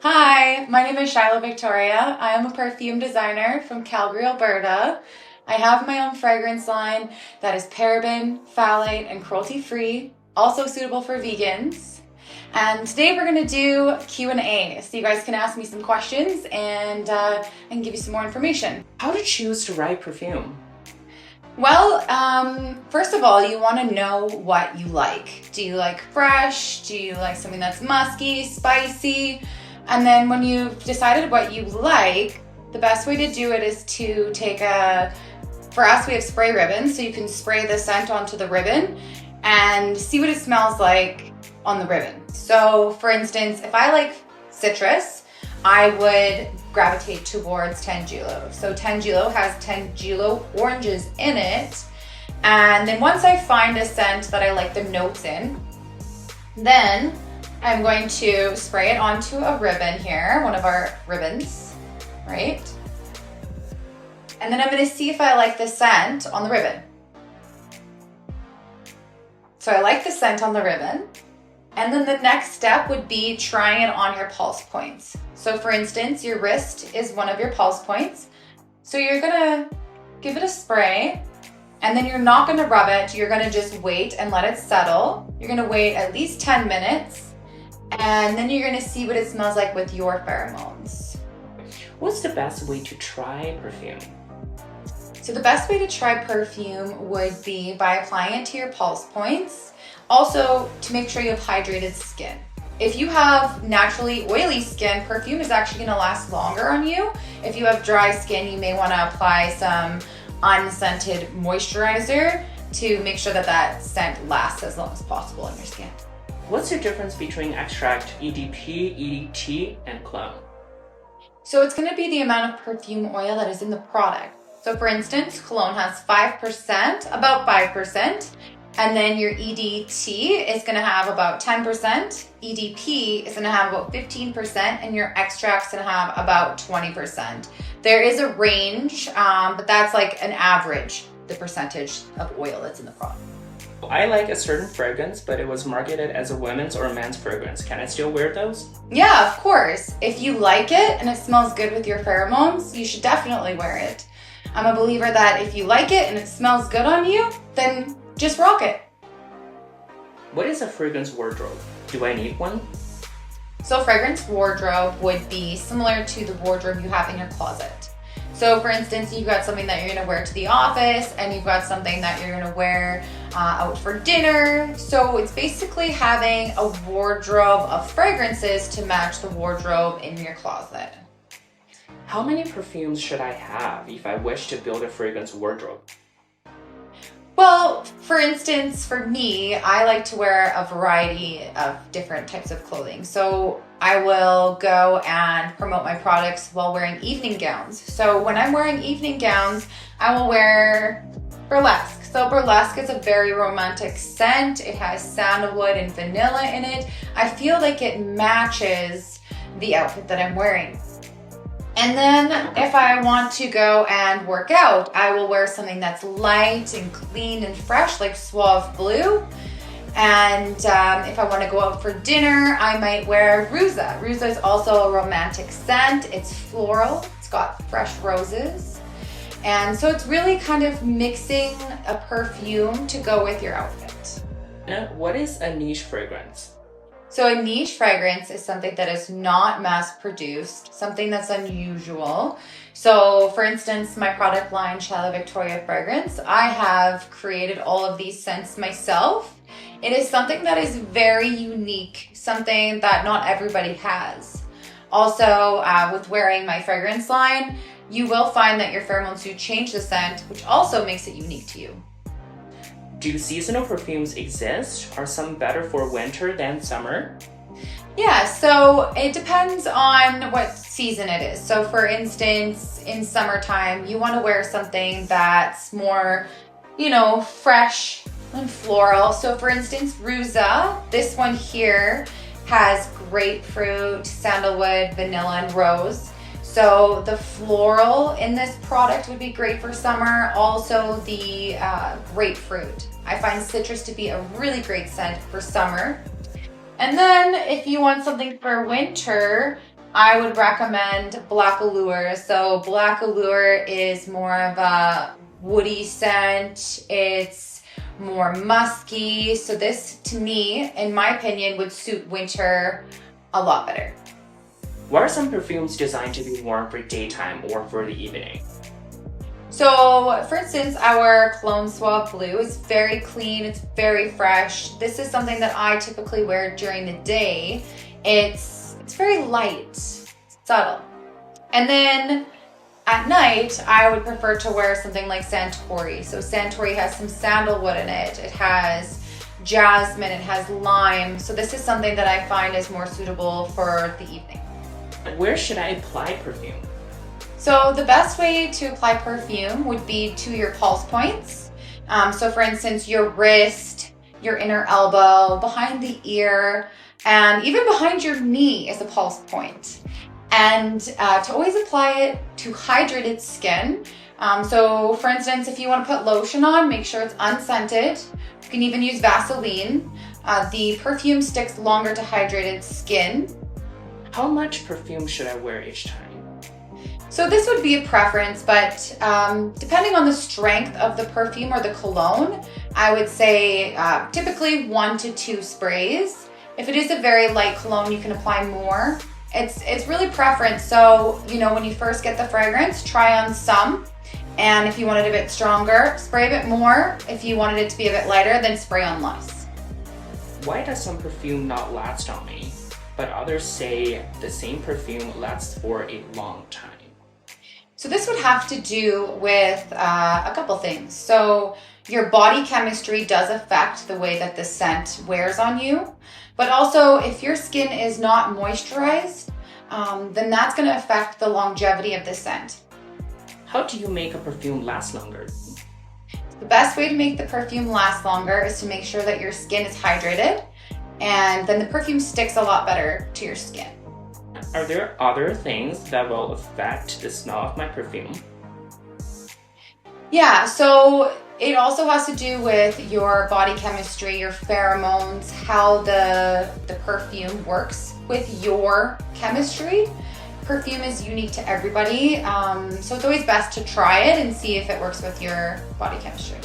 Hi, my name is Shiloh Victoria. I am a perfume designer from Calgary, Alberta. I have my own fragrance line that is paraben, phthalate, and cruelty-free, also suitable for vegans. And today we're going to do Q&A, so you guys can ask me some questions and I can give you some more information. How to choose the right perfume? Well, first of all, you want to know what you like. Do you like fresh? Do you like something that's musky, spicy? And then when you've decided what you like, the best way to do it is to for us, we have spray ribbons, so you can spray the scent onto the ribbon and see what it smells like on the ribbon. So for instance, if I like citrus, I would gravitate towards Tangelo. So Tangelo has Tangelo oranges in it. And then once I find a scent that I like the notes in, then I'm going to spray it onto a ribbon here, one of our ribbons, right? And then I'm going to see if I like the scent on the ribbon. So I like the scent on the ribbon. And then the next step would be trying it on your pulse points. So for instance, your wrist is one of your pulse points. So you're gonna give it a spray, and then you're not gonna rub it. You're gonna just wait and let it settle. You're gonna wait at least 10 minutes, and then you're gonna see what it smells like with your pheromones. What's the best way to try perfume? So the best way to try perfume would be by applying it to your pulse points. Also, to make sure you have hydrated skin. If you have naturally oily skin, perfume is actually gonna last longer on you. If you have dry skin, you may wanna apply some unscented moisturizer to make sure that scent lasts as long as possible on your skin. What's the difference between extract EDP, EDT, and cologne? So it's gonna be the amount of perfume oil that is in the product. So for instance, cologne has 5%, about 5%. And then your EDT is gonna have about 10%, EDP is gonna have about 15%, and your extract's gonna have about 20%. There is a range, but that's like an average, the percentage of oil that's in the product. I like a certain fragrance, but it was marketed as a women's or men's fragrance. Can I still wear those? Yeah, of course. If you like it and it smells good with your pheromones, you should definitely wear it. I'm a believer that if you like it and it smells good on you, then just rock it. What is a fragrance wardrobe? Do I need one? So fragrance wardrobe would be similar to the wardrobe you have in your closet. So for instance, you've got something that you're gonna wear to the office, and you've got something that you're gonna wear out for dinner. So it's basically having a wardrobe of fragrances to match the wardrobe in your closet. How many perfumes should I have if I wish to build a fragrance wardrobe? Well, for instance, for me, I like to wear a variety of different types of clothing. So I will go and promote my products while wearing evening gowns. So when I'm wearing evening gowns, I will wear burlesque. So burlesque is a very romantic scent. It has sandalwood and vanilla in it. I feel like it matches the outfit that I'm wearing. And then if I want to go and work out, I will wear something that's light and clean and fresh, like Suave Blue. And if I want to go out for dinner, I might wear Ruza. Ruza is also a romantic scent. It's floral, it's got fresh roses. And so it's really kind of mixing a perfume to go with your outfit. What is a niche fragrance? So a niche fragrance is something that is not mass produced, something that's unusual. So for instance, my product line, Shiloh Victoria Fragrance, I have created all of these scents myself. It is something that is very unique, something that not everybody has. Also, with wearing my fragrance line, you will find that your pheromones do change the scent, which also makes it unique to you. Do seasonal perfumes exist? Are some better for winter than summer? Yeah, so it depends on what season it is. So for instance, in summertime, you want to wear something that's more, fresh and floral. So for instance, Ruza, this one here has grapefruit, sandalwood, vanilla, and rose. So the floral in this product would be great for summer. Also the grapefruit. I find citrus to be a really great scent for summer. And then if you want something for winter, I would recommend Black Allure. So Black Allure is more of a woody scent. It's more musky. So this, to me, in my opinion, would suit winter a lot better. What are some perfumes designed to be worn for daytime or for the evening? So, for instance, our Cologne Suave Blue is very clean, it's very fresh. This is something that I typically wear during the day. It's very light, subtle. And then at night, I would prefer to wear something like Santori. So Santori has some sandalwood in it. It has jasmine, it has lime. So this is something that I find is more suitable for the evening. Where should I apply perfume? So the best way to apply perfume would be to your pulse points. So for instance, your wrist, your inner elbow, behind the ear, and even behind your knee is a pulse point. And to always apply it to hydrated skin. So for instance, if you want to put lotion on, make sure it's unscented. You can even use Vaseline. The perfume sticks longer to hydrated skin. How much perfume should I wear each time? So this would be a preference, but depending on the strength of the perfume or the cologne, I would say typically 1 to 2 sprays. If it is a very light cologne, you can apply more. It's really preference. So, when you first get the fragrance, try on some. And if you want it a bit stronger, spray a bit more. If you wanted it to be a bit lighter, then spray on less. Why does some perfume not last on me, but others say the same perfume lasts for a long time? So this would have to do with a couple things. So your body chemistry does affect the way that the scent wears on you. But also, if your skin is not moisturized, then that's going to affect the longevity of the scent. How do you make a perfume last longer? The best way to make the perfume last longer is to make sure that your skin is hydrated, and then the perfume sticks a lot better to your skin. Are there other things that will affect the smell of my perfume? Yeah, so it also has to do with your body chemistry, your pheromones, how the perfume works with your chemistry. Perfume is unique to everybody, so it's always best to try it and see if it works with your body chemistry.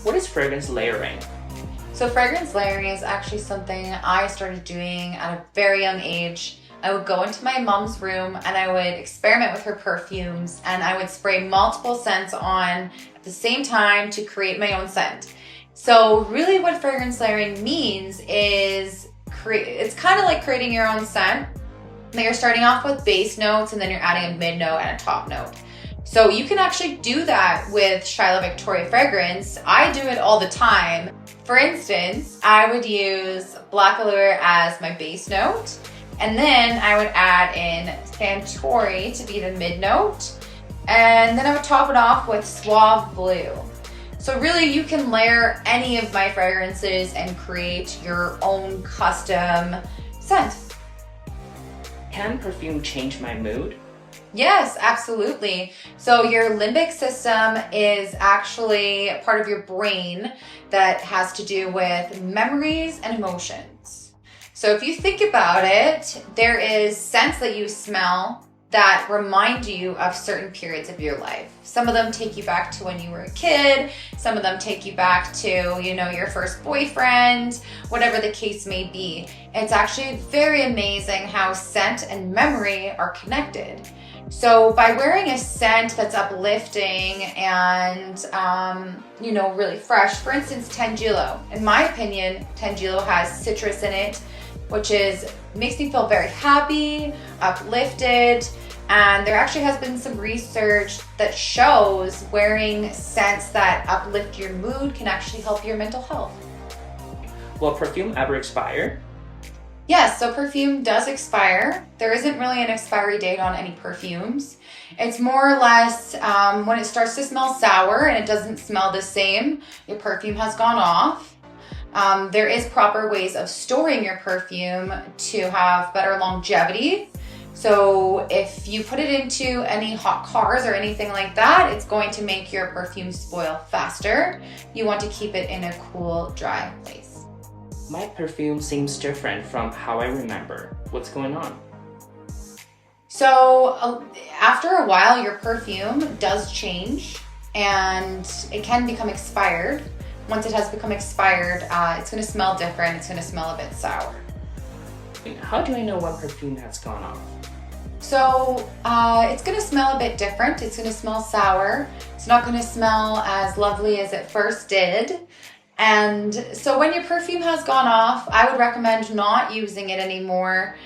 What is fragrance layering? So fragrance layering is actually something I started doing at a very young age. I would go into my mom's room and I would experiment with her perfumes, and I would spray multiple scents on at the same time to create my own scent. So really what fragrance layering means is it's kind of like creating your own scent. That you're starting off with base notes and then you're adding a mid note and a top note. So you can actually do that with Shyla Victoria fragrance. I do it all the time. For instance, I would use Black Allure as my base note. And then I would add in Santori to be the mid note. And then I would top it off with Suave Blue. So really you can layer any of my fragrances and create your own custom scent. Can perfume change my mood? Yes, absolutely. So your limbic system is actually part of your brain that has to do with memories and emotions. So if you think about it, there is scents that you smell that remind you of certain periods of your life. Some of them take you back to when you were a kid. Some of them take you back to, your first boyfriend, whatever the case may be. It's actually very amazing how scent and memory are connected. So by wearing a scent that's uplifting and, really fresh, for instance, Tangelo. In my opinion, Tangelo has citrus in it, which makes me feel very happy, uplifted. And there actually has been some research that shows wearing scents that uplift your mood can actually help your mental health. Will perfume ever expire? Yes, so perfume does expire. There isn't really an expiry date on any perfumes. It's more or less when it starts to smell sour and it doesn't smell the same, your perfume has gone off. There is proper ways of storing your perfume to have better longevity. So if you put it into any hot cars or anything like that, it's going to make your perfume spoil faster. You want to keep it in a cool, dry place. My perfume seems different from how I remember. What's going on? So after a while, your perfume does change and it can become expired. Once it has become expired, it's going to smell different. It's going to smell a bit sour. How do I know what perfume has gone off? So it's going to smell a bit different. It's going to smell sour. It's not going to smell as lovely as it first did. And so when your perfume has gone off, I would recommend not using it anymore.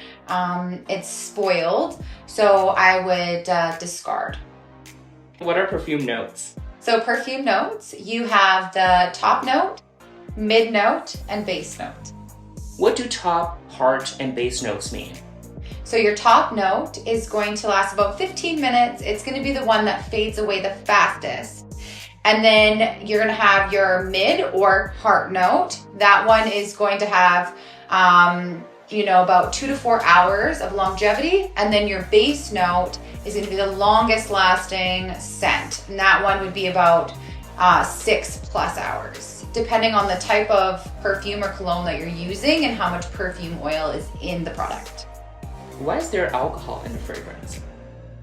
It's spoiled, so I would discard. What are perfume notes? So perfume notes, you have the top note, mid note, and base note. What do top, heart, and base notes mean? So your top note is going to last about 15 minutes. It's going to be the one that fades away the fastest. And then you're going to have your mid or heart note. That one is going to have, about 2 to 4 hours of longevity. And then your base note is going to be the longest lasting scent. And that one would be about 6+ hours, depending on the type of perfume or cologne that you're using and how much perfume oil is in the product. Why is there alcohol in the fragrance?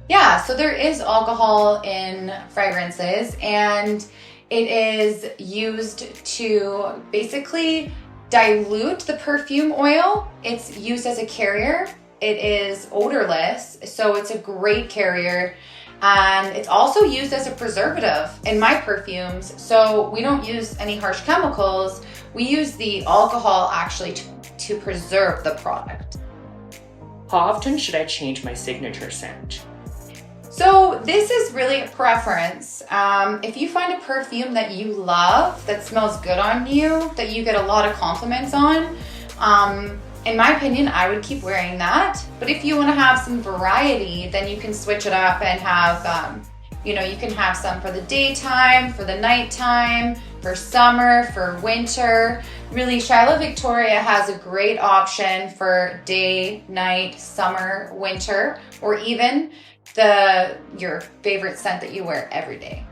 Yeah, so there is alcohol in fragrances, and it is used to basically dilute the perfume oil. It's used as a carrier. It is odorless, so it's a great carrier. And it's also used as a preservative in my perfumes. So we don't use any harsh chemicals. We use the alcohol actually to preserve the product. How often should I change my signature scent? So this is really a preference. If you find a perfume that you love, that smells good on you, that you get a lot of compliments on, in my opinion, I would keep wearing that. But if you want to have some variety, then you can switch it up and have, you can have some for the daytime, for the nighttime, for summer, for winter. Really, Shiloh Victoria has a great option for day, night, summer, winter, or even your favorite scent that you wear every day.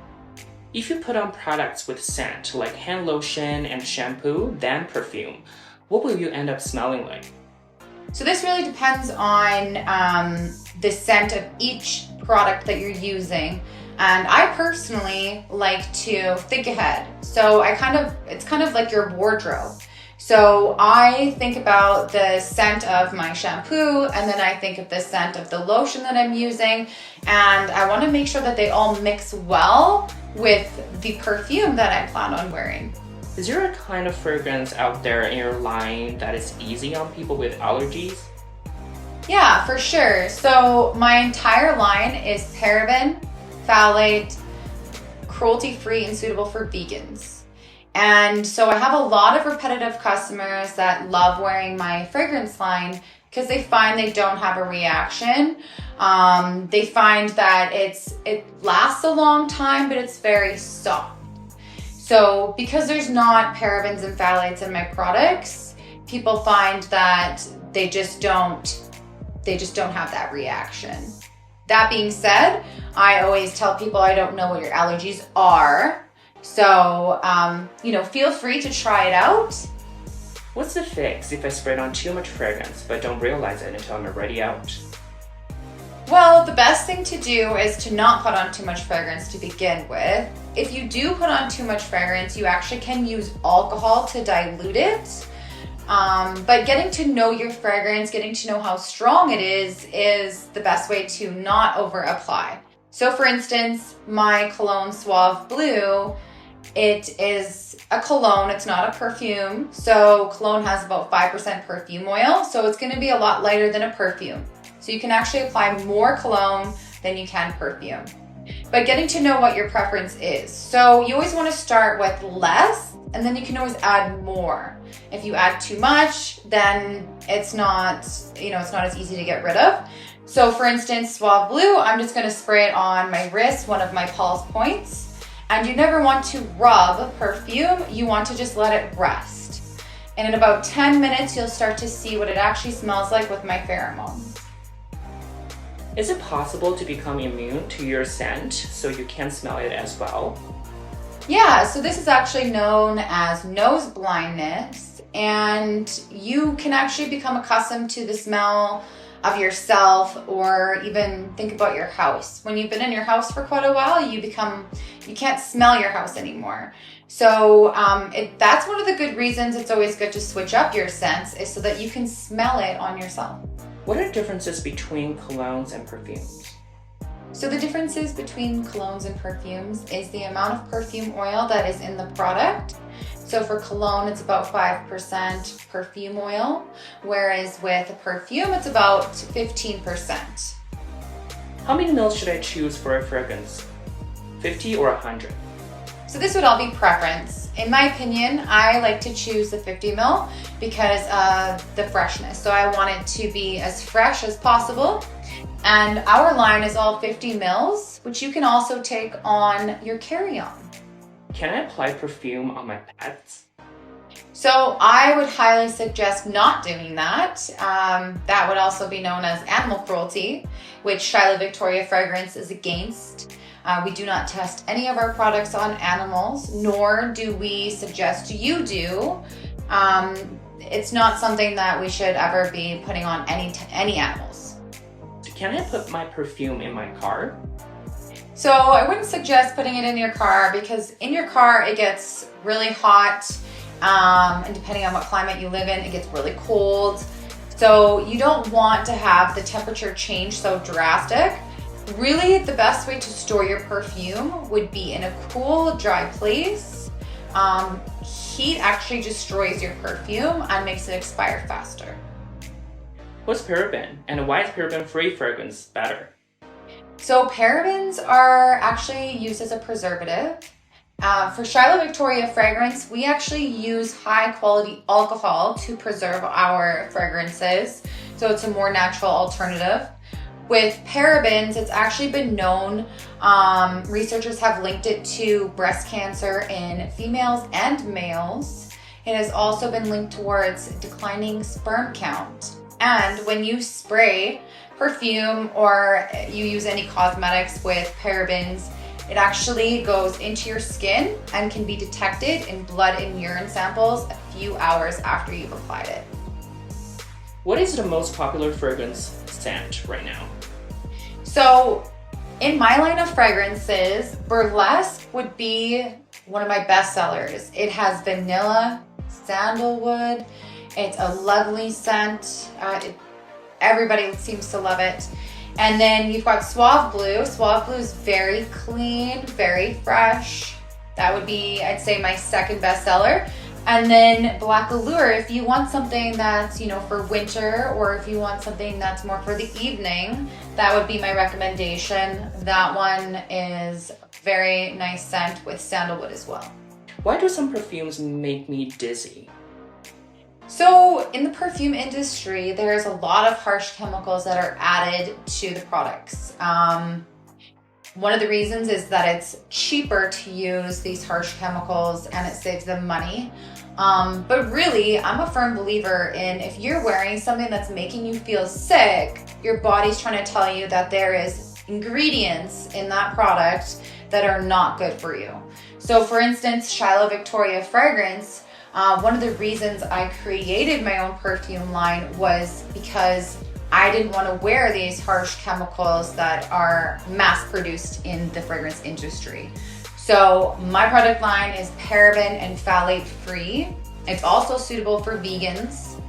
If you put on products with scent, like hand lotion and shampoo, then perfume, what will you end up smelling like? So this really depends on the scent of each product that you're using. And I personally like to think ahead. So it's kind of like your wardrobe. So I think about the scent of my shampoo, and then I think of the scent of the lotion that I'm using, and I want to make sure that they all mix well with the perfume that I plan on wearing. Is there a kind of fragrance out there in your line that is easy on people with allergies? Yeah, for sure. So my entire line is paraben, phthalate, cruelty-free, and suitable for vegans. And so I have a lot of repetitive customers that love wearing my fragrance line because they find they don't have a reaction. They find that it lasts a long time, but it's very soft. So because there's not parabens and phthalates in my products, people find that they just don't have that reaction. That being said, I always tell people I don't know what your allergies are. So, feel free to try it out. What's the fix if I spread on too much fragrance but don't realize it until I'm already out? Well, the best thing to do is to not put on too much fragrance to begin with. If you do put on too much fragrance, you actually can use alcohol to dilute it. But getting to know your fragrance, getting to know how strong it is the best way to not over apply. So for instance, my cologne Suave Blue, it is a cologne, it's not a perfume. So cologne has about 5% perfume oil, so it's going to be a lot lighter than a perfume. So you can actually apply more cologne than you can perfume. But getting to know what your preference is. So you always want to start with less, and then you can always add more. If you add too much, then it's not as easy to get rid of. So for instance, Suave Blue, I'm just going to spray it on my wrist, one of my pulse points. And you never want to rub perfume, you want to just let it rest. And in about 10 minutes, you'll start to see what it actually smells like with my pheromones. Is it possible to become immune to your scent so you can smell it as well? Yeah, so this is actually known as nose blindness, and you can actually become accustomed to the smell of yourself, or even think about your house. When you've been in your house for quite a while, you can't smell your house anymore. So that's one of the good reasons it's always good to switch up your scents, is so that you can smell it on yourself. What are the differences between colognes and perfumes? So the differences between colognes and perfumes is the amount of perfume oil that is in the product. So for cologne, it's about 5% perfume oil, whereas with a perfume, it's about 15%. How many mils should I choose for a fragrance? 50 or 100? So this would all be preference. In my opinion, I like to choose the 50 ml because of the freshness. So I want it to be as fresh as possible. And our line is all 50 mils, which you can also take on your carry-on. Can I apply perfume on my pets? So I would highly suggest not doing that. That would also be known as animal cruelty, which Shiloh Victoria Fragrance is against. We do not test any of our products on animals, nor do we suggest you do. It's not something that we should ever be putting on any animals. Can I put my perfume in my car? So I wouldn't suggest putting it in your car, because in your car it gets really hot, and depending on what climate you live in, it gets really cold. So you don't want to have the temperature change so drastic. Really, the best way to store your perfume would be in a cool, dry place. Heat actually destroys your perfume and makes it expire faster. What's paraben, and why is paraben-free fragrance better? So parabens are actually used as a preservative. For Shiloh Victoria Fragrance, we actually use high quality alcohol to preserve our fragrances. So it's a more natural alternative. With parabens, it's actually been known, researchers have linked it to breast cancer in females and males. It has also been linked towards declining sperm count. And when you spray perfume or you use any cosmetics with parabens, it actually goes into your skin and can be detected in blood and urine samples a few hours after you've applied it. What is the most popular fragrance scent right now? So in my line of fragrances, Burlesque would be one of my best sellers. It has vanilla, sandalwood. It's a lovely scent. Everybody seems to love it. And then you've got Suave Blue. Suave Blue is very clean, very fresh. That would be, I'd say, my second best seller. And then Black Allure, if you want something that's, for winter, or if you want something that's more for the evening, that would be my recommendation. That one is very nice scent with sandalwood as well. Why do some perfumes make me dizzy? So in the perfume industry, there's a lot of harsh chemicals that are added to the products. One of the reasons is that it's cheaper to use these harsh chemicals and it saves them money. But really, I'm a firm believer in, if you're wearing something that's making you feel sick, your body's trying to tell you that there is ingredients in that product that are not good for you. So for instance, Shiloh Victoria Fragrance, one of the reasons I created my own perfume line was because I didn't want to wear these harsh chemicals that are mass produced in the fragrance industry. So my product line is paraben and phthalate free. It's also suitable for vegans.